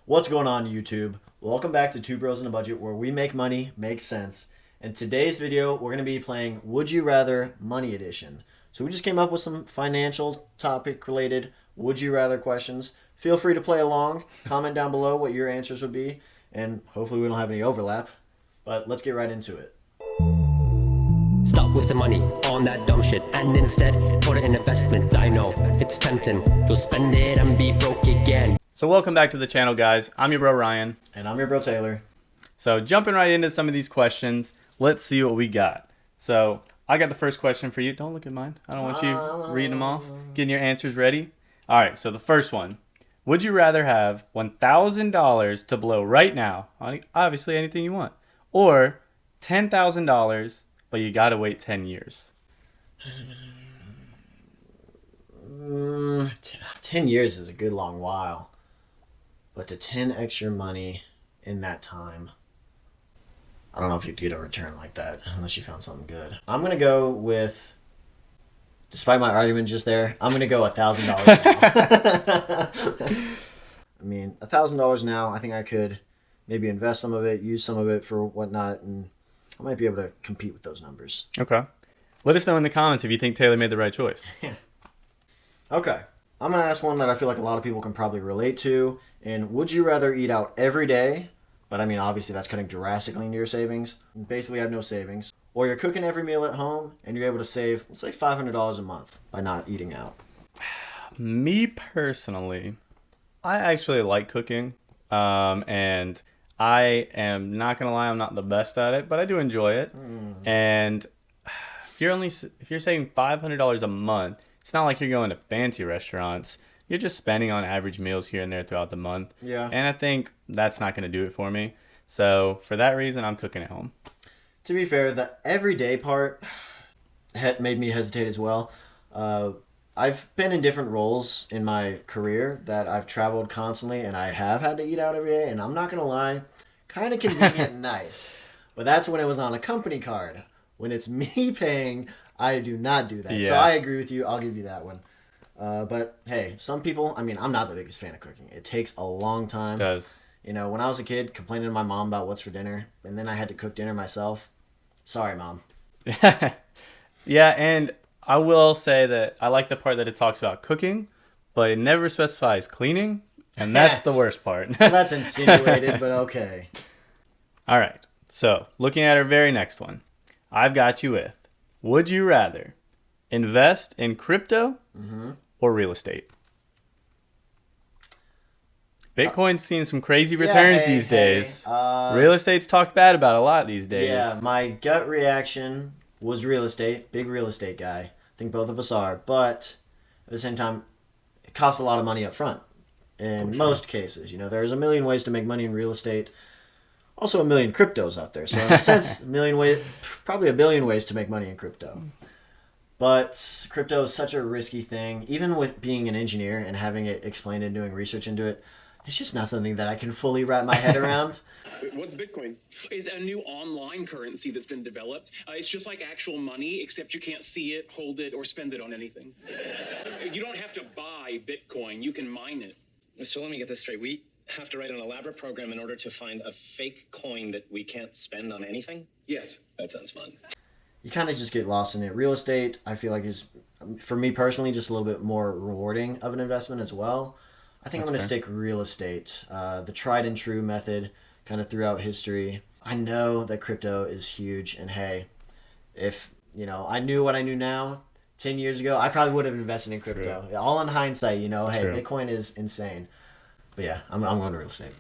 What's going on, YouTube? Welcome back to Two Bros in a Budget, where we make money make sense. In today's video, we're going to be playing Would You Rather Money Edition. So we just came up with some financial topic related Would You Rather questions. Feel free to play along. Comment down below what your answers would be, and hopefully we don't have any overlap. But let's get right into it. Stop wasting money on that dumb shit and instead put it in investment. I know it's tempting. You'll spend it and be broke again. So welcome back to the channel, guys. I'm your bro Ryan. And I'm your bro Taylor. So jumping right into some of these questions, let's see what we got. So I got the first question for you. Don't look at mine. I don't want you reading them off. Getting your answers ready. All right, so the first one. Would you rather have $1,000 to blow right now on obviously anything you want, or $10,000 but you gotta wait 10 years? 10 years is a good long while. But to 10x your money in that time, I don't know if you'd get a return like that unless you found something good. I'm going to go with, despite my argument just there, I'm going to go $1,000 now. I mean, $1,000 now, I think I could maybe invest some of it, use some of it for whatnot, and I might be able to compete with those numbers. Okay. Let us know in the comments if you think Taylor made the right choice. Okay. I'm going to ask one that I feel like a lot of people can probably relate to. And would you rather eat out every day, but I mean, obviously that's cutting drastically into your savings, and basically have no savings, or you're cooking every meal at home and you're able to save, let's say, $500 a month by not eating out? Me personally, I actually like cooking, and I am not gonna lie, I'm not the best at it, but I do enjoy it. And if you're saving $500 a month, it's not like you're going to fancy restaurants. You're just spending on average meals here and there throughout the month. Yeah. And I think that's not going to do it for me. So for that reason, I'm cooking at home. To be fair, the everyday part made me hesitate as well. I've been in different roles in my career that I've traveled constantly, and I have had to eat out every day. And I'm not going to lie, kind of convenient and nice. But that's when it was on a company card. When it's me paying, I do not do that. Yeah. So I agree with you. I'll give you that one. But hey, some people, I mean, I'm not the biggest fan of cooking. It takes a long time. It does. You know, when I was a kid, complaining to my mom about what's for dinner, and then I had to cook dinner myself. Sorry, Mom. Yeah, and I will say that I like the part that it talks about cooking, but it never specifies cleaning, and that's the worst part. Well, that's insinuated, but okay. All right, so looking at our very next one, I've got you with, would you rather invest in crypto or real estate? Bitcoin's seeing some crazy returns these days. Real estate's talked bad about a lot these days. Yeah, my gut reaction was real estate. Big real estate guy. I think both of us are. But at the same time, it costs a lot of money up front. In most cases, you know, there's a million ways to make money in real estate. Also, a million cryptos out there. So in a sense, probably a billion ways to make money in crypto. But crypto is such a risky thing. Even with being an engineer and having it explained and doing research into it, it's just not something that I can fully wrap my head around. What's Bitcoin? It's a new online currency that's been developed. It's just like actual money, except you can't see it, hold it, or spend it on anything. You don't have to buy Bitcoin. You can mine it. So let me get this straight. We have to write an elaborate program in order to find a fake coin that we can't spend on anything? Yes. That sounds fun. You kind of just get lost in it. Real estate, I feel like, is, for me personally, just a little bit more rewarding of an investment as well. I think I'm going to stick real estate, the tried and true method kind of throughout history. I know that crypto is huge, and hey, if, you know, I knew what I knew now 10 years ago, I probably would have invested in crypto. True. All in hindsight, you know, hey, True. Bitcoin is insane. But yeah, I'm going to real estate.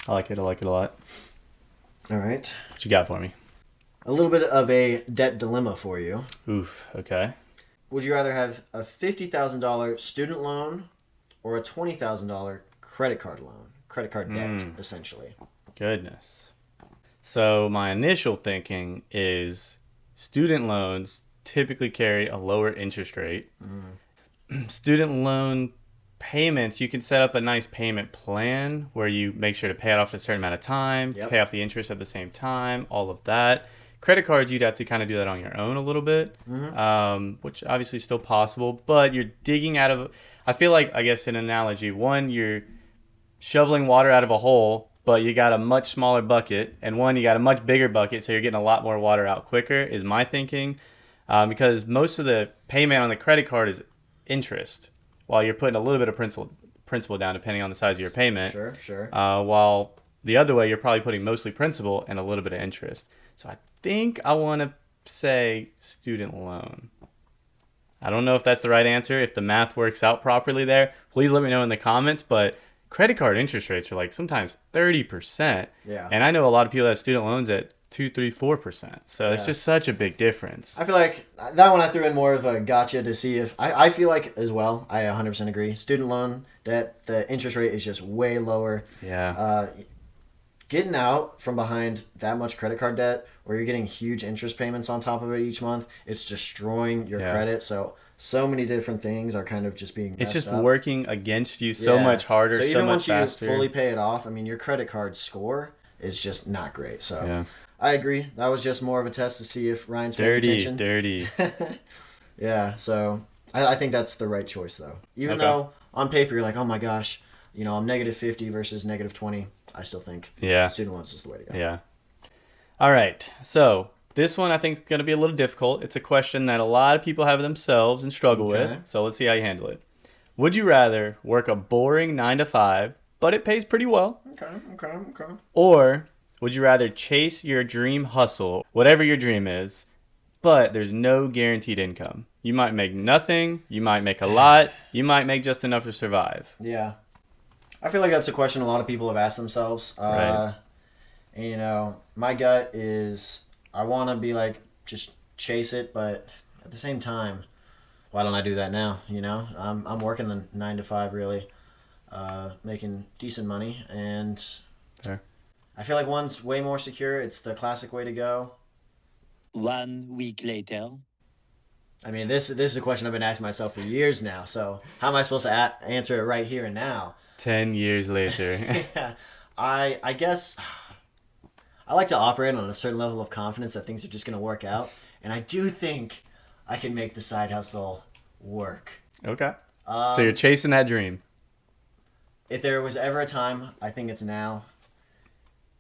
I like it a lot. All right. What you got for me? A little bit of a debt dilemma for you. Oof, okay. Would you rather have a $50,000 student loan or a $20,000 credit card loan? Credit card debt, essentially. Goodness. So my initial thinking is student loans typically carry a lower interest rate. Student loan payments, you can set up a nice payment plan where you make sure to pay it off at a certain amount of time, Yep. pay off the interest at the same time, all of that. Credit cards, you'd have to kind of do that on your own a little bit, which obviously is still possible, but you're digging out of, I feel like, I guess an analogy, one, you're shoveling water out of a hole, but you got a much smaller bucket, and one, you got a much bigger bucket, so you're getting a lot more water out quicker, is my thinking. Because most of the payment on the credit card is interest, while you're putting a little bit of principal down, depending on the size of your payment. Sure. While the other way, you're probably putting mostly principal and a little bit of interest. So I think I want to say student loan. I don't know if that's the right answer. If the math works out properly there, please let me know in the comments. But credit card interest rates are like sometimes 30%. Yeah. And I know a lot of people that have student loans at 2, 3, 4%. So it's Yeah. just such a big difference. I feel like that one I threw in more of a gotcha to see if I feel like as well. I 100% agree. Student loan debt, the interest rate is just way lower. Yeah. Getting out from behind that much credit card debt, where you're getting huge interest payments on top of it each month, it's destroying your Yeah. credit. So many different things are kind of just being It's messed just up. working against you so Yeah. much harder, So so even much once faster. you fully pay it off, I mean, your credit card score is just not great. So Yeah. I agree. That was just more of a test to see if Ryan's paying attention. Dirty. Yeah, so I think that's the right choice, though. Even Okay. though on paper you're like, oh my gosh, I'm -50 versus -20, I still think Yeah. student loans is the way to go. Yeah. All right. So this one I think is going to be a little difficult. It's a question that a lot of people have themselves and struggle Okay. with. So let's see how you handle it. Would you rather work a boring 9 to 5, but it pays pretty well? Okay. Or would you rather chase your dream hustle, whatever your dream is, but there's no guaranteed income? You might make nothing. You might make a lot. You might make just enough to survive. Yeah. I feel like that's a question a lot of people have asked themselves. Right. And, my gut is I want to be like, just chase it, but at the same time, why don't I do that now? I'm working the 9 to 5 really, making decent money, and Fair. I feel like one's way more secure. It's the classic way to go. 1 week later. I mean, this is a question I've been asking myself for years now. So how am I supposed to answer it right here and now? 10 years later. Yeah, I guess I like to operate on a certain level of confidence that things are just going to work out, and I do think I can make the side hustle work. Okay. So you're chasing that dream. If there was ever a time, I think it's now.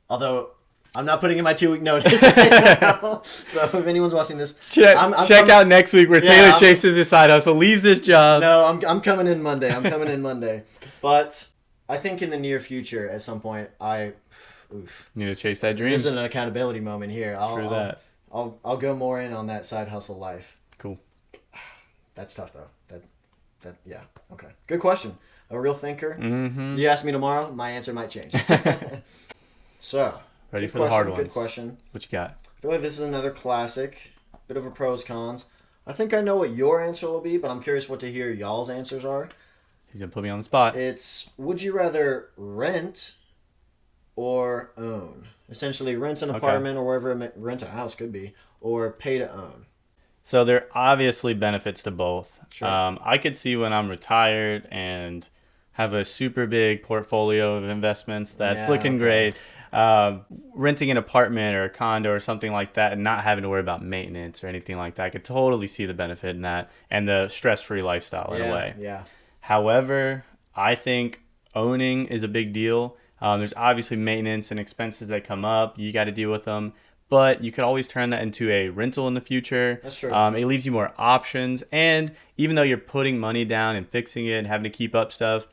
Although I'm not putting in my 2-week notice right now, so if anyone's watching this, Check I'm out next week where Yeah, Taylor I'm- chases his side hustle, leaves his job. No, I'm coming in Monday. But I think in the near future, at some point, oof. You need to chase that dream. This is an accountability moment here. True that. I'll go more in on that side hustle life. Cool. That's tough though. That yeah. Okay. Good question. A real thinker. Mm-hmm. You ask me tomorrow, my answer might change. So Ready good for the hard question, ones. Good question. What you got? I feel like this is another classic. Bit of a pros cons. I think I know what your answer will be, but I'm curious what to hear y'all's answers are. He's gonna put me on the spot. It's would you rather rent or own? Essentially, rent an apartment or wherever rent a house could be, or pay to own. So there are obviously benefits to both. Sure. I could see when I'm retired and have a super big portfolio of investments that's Yeah, looking okay. great. Renting an apartment or a condo or something like that and not having to worry about maintenance or anything like that. I could totally see the benefit in that and the stress-free lifestyle in a way. Yeah. However, I think owning is a big deal. There's obviously maintenance and expenses that come up. You got to deal with them. But you could always turn that into a rental in the future. That's true. It leaves you more options. And even though you're putting money down and fixing it and having to keep up stuff,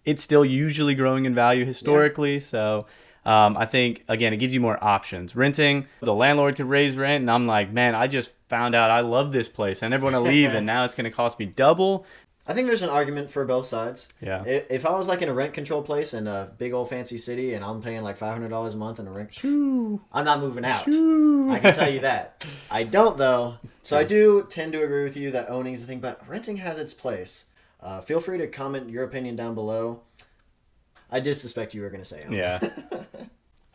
it's still usually growing in value historically. So I think, again, it gives you more options. Renting, the landlord could raise rent. And I'm like, man, I just found out I love this place. I never want to leave. And now it's going to cost me double. I think there's an argument for both sides. Yeah. If I was like in a rent control place in a big old fancy city and I'm paying like $500 a month in a rent, I'm not moving out. I can tell you that. I don't though. So I do tend to agree with you that owning is the thing, but renting has its place. Feel free to comment your opinion down below. I did suspect you were going to say own. Yeah.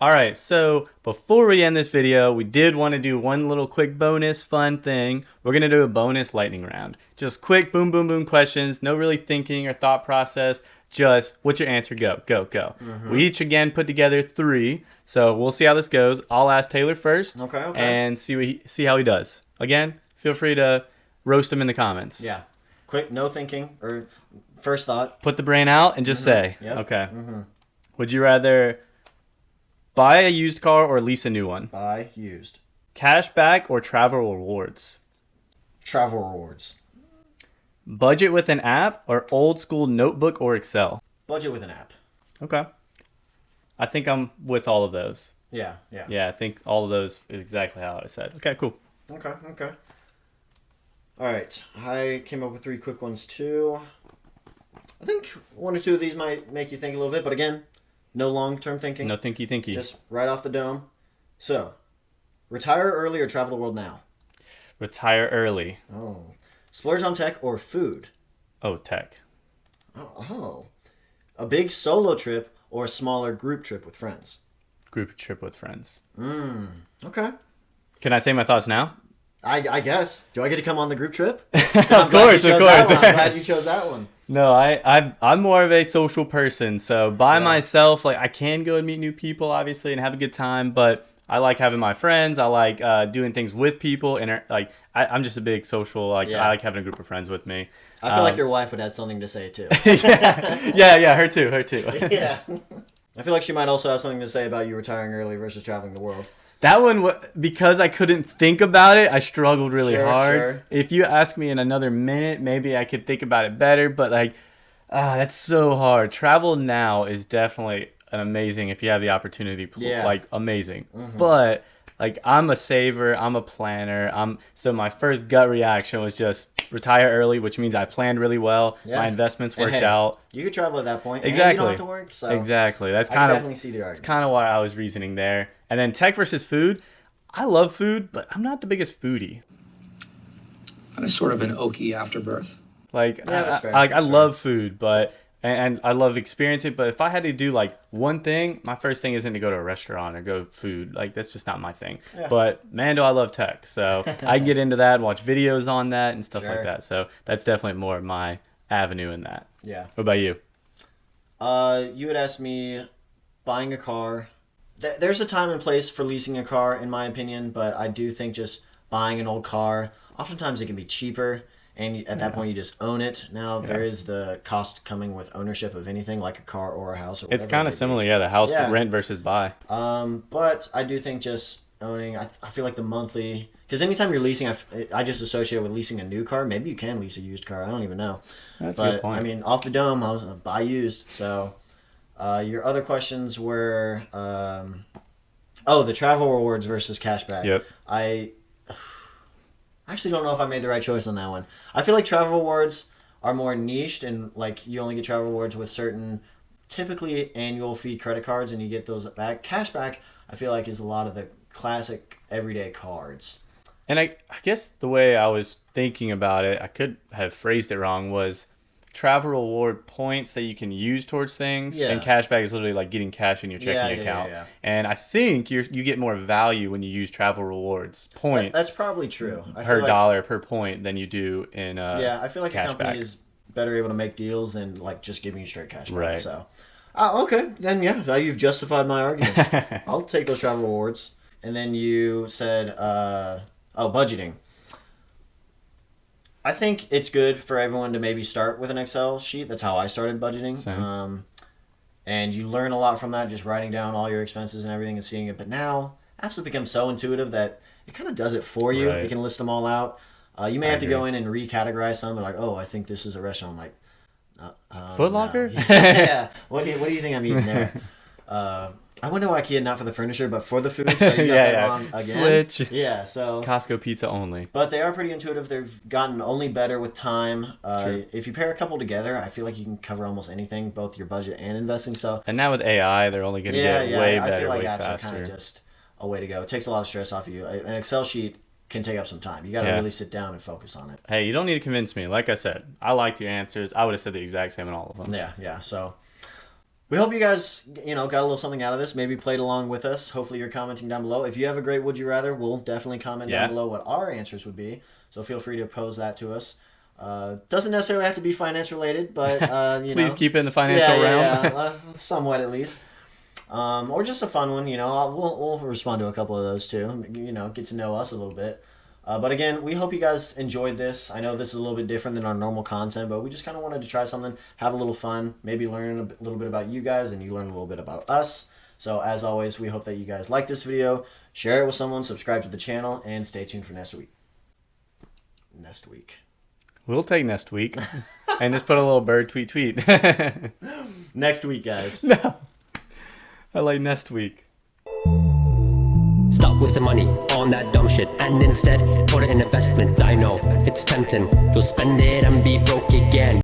All right, so before we end this video, we did want to do one little quick bonus fun thing. We're going to do a bonus lightning round. Just quick boom, boom, boom questions. No really thinking or thought process. Just what's your answer? Go, go, go. We each, again, put together 3. So we'll see how this goes. I'll ask Taylor first. Okay. And see how he does. Again, feel free to roast him in the comments. Yeah. Quick, no thinking or first thought. Put the brain out and just say. Yep. Okay. Would you rather buy a used car or lease a new one? Buy used. Cash back or travel rewards? Travel rewards. Budget with an app or old school notebook or Excel? Budget with an app. Okay. I think I'm with all of those. Yeah. Yeah, I think all of those is exactly how I said. Okay, cool. Okay. All right. I came up with 3 quick ones too. I think 1 or 2 of these might make you think a little bit, but again, no long-term thinking. No thinky. Just right off the dome. So, retire early or travel the world now? Retire early. Oh. Splurge on tech or food? Oh, tech. Oh. A big solo trip or a smaller group trip with friends? Group trip with friends. Okay. Can I say my thoughts now? I guess. Do I get to come on the group trip? Of course. I'm glad you chose that one. No, I'm more of a social person. So by myself, like I can go and meet new people, obviously, and have a good time. But I like having my friends. I like doing things with people, and I'm just a big social. I like having a group of friends with me. I feel like your wife would have something to say too. Yeah, her too. Yeah. I feel like she might also have something to say about you retiring early versus traveling the world. That one, because I couldn't think about it, I struggled really hard. Sure. If you ask me in another minute, maybe I could think about it better. But that's so hard. Travel now is definitely an amazing, if you have the opportunity, amazing. Mm-hmm. But I'm a saver, I'm a planner. So my first gut reaction was just retire early, which means I planned really well. Yeah. My investments worked out. You could travel at that point. Exactly. And you don't have to work. So exactly. That's I definitely see the argument. That's kind of why I was reasoning there. And then tech versus food. I love food, but I'm not the biggest foodie. That is sort of an oaky afterbirth. I love food, but and I love experiencing it. But if I had to do one thing, my first thing isn't to go to a restaurant or go food. That's just not my thing. Yeah. But man, do I love tech. So I can get into that, watch videos on that and stuff like that. So that's definitely more of my avenue in that. Yeah. What about you? You would ask me buying a car. There's a time and place for leasing a car, in my opinion, but I do think just buying an old car, oftentimes it can be cheaper, and at that point you just own it. Now, there is the cost coming with ownership of anything, like a car or a house. Or it's kind of similar, the house rent versus buy. But I do think just owning, I feel like the monthly, because anytime you're leasing, I just associate it with leasing a new car. Maybe you can lease a used car, I don't even know. That's a good point. I mean, off the dome, I was buy used, so... your other questions were, the travel rewards versus cashback. Yep. I actually don't know if I made the right choice on that one. I feel like travel rewards are more niched and you only get travel rewards with certain, typically annual fee credit cards, and you get those back. Cashback, I feel like, is a lot of the classic everyday cards. And I guess the way I was thinking about it, I could have phrased it wrong, was travel reward points that you can use towards things, and cashback is literally getting cash in your checking account. And I think you get more value when you use travel rewards points. That's probably true. Per dollar per point than you do in I feel like cashback. a company is better able to make deals than just giving you straight cashback. Right. So, okay, then you've justified my argument. I'll take those travel rewards. And then you said, budgeting. I think it's good for everyone to maybe start with an Excel sheet. That's how I started budgeting. Same. And you learn a lot from that, just writing down all your expenses and everything and seeing it. But now, apps have become so intuitive that it kind of does it for you. Right. It can list them all out. You may have to go in and recategorize some. They're like, I think this is a restaurant. I'm like, Foot Locker? No. Yeah. What do you think I'm eating there? I went to IKEA not for the furniture, but for the food. So you got that wrong again. Switch. Yeah, so Costco pizza only. But they are pretty intuitive. They've gotten only better with time. If you pair a couple together, I feel like you can cover almost anything, both your budget and investing. So and now with AI, they're only going to get way better, I feel like way apps faster. are kind of just a way to go. It takes a lot of stress off of you. An Excel sheet can take up some time. You got to really sit down and focus on it. Hey, you don't need to convince me. Like I said, I liked your answers. I would have said the exact same in all of them. Yeah. So we hope you guys, got a little something out of this. Maybe played along with us. Hopefully you're commenting down below. If you have a great Would You Rather, we'll definitely comment down below what our answers would be. So feel free to pose that to us. Doesn't necessarily have to be finance related, but Please keep it in the financial realm. Somewhat at least. Or just a fun one, we'll respond to a couple of those too. Get to know us a little bit. But again, we hope you guys enjoyed this. I know this is a little bit different than our normal content, but we just kind of wanted to try something, have a little fun, maybe learn a little bit about you guys and you learn a little bit about us. So as always, we hope that you guys like this video, share it with someone, subscribe to the channel, and stay tuned for next week. We'll take next week. And just put a little bird tweet. Next week, guys. No. I like next week. Stop wasting money on that dumb shit and instead put it in investment. I know it's tempting. You'll spend it and be broke again.